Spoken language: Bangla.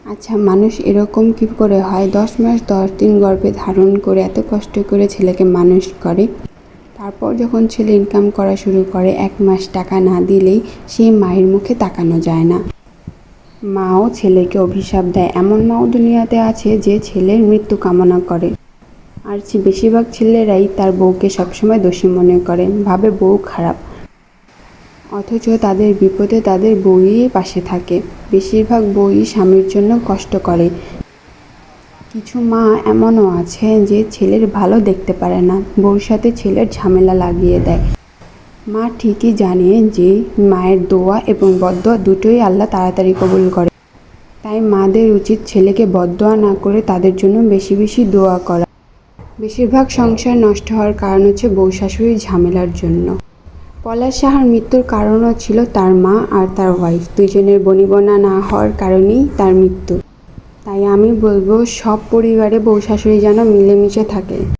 আচ্ছা, মানুষ এরকম কি করে হয় 10 মাস 10 দিন গর্ভে ধারণ করে এত কষ্ট করে ছেলেকে মানুষ করে, তারপর যখন ছেলে ইনকাম করা শুরু করে 1 মাস টাকা না দিলেই সেই মায়ের মুখে তাকানো যায় না। মাও ছেলেকে অভিশাপ দেয়। এমন মাও দুনিয়াতে আছে যে ছেলের মৃত্যু কামনা করে। আর বেশিরভাগ ছেলেরাই তার বউকে সবসময় দোষী মনে করে, ভাবে বউ খারাপ, অথচ তাদের বিপদে তাদের বউই পাশে থাকে। বেশিরভাগ বউই স্বামীর জন্য কষ্ট করে। কিছু মা এমনও আছে যে ছেলের ভালো দেখতে পারে না, বউর সাথে ছেলের ঝামেলা লাগিয়ে দেয়। মা ঠিকই জানে যে মায়ের দোয়া এবং বদদোয়া দুটোই আল্লাহ তাড়াতাড়ি কবুল করে। তাই মাদের উচিত ছেলেকে বদদোয়া না করে তাদের জন্য বেশি বেশি দোয়া করা। বেশিরভাগ সংসার নষ্ট হওয়ার কারণ হচ্ছে বউ শাশুড়ির ঝামেলার জন্য। পলাশ সাহার মৃত্যুর কারণও ছিল তার মা আর তার ওয়াইফ দুজনের বনিবনা না হওয়ার কারণেই তার মৃত্যু। তাই আমি বলবো সব পরিবারে বউ শাশুড়ি যেন মিলেমিশে থাকে।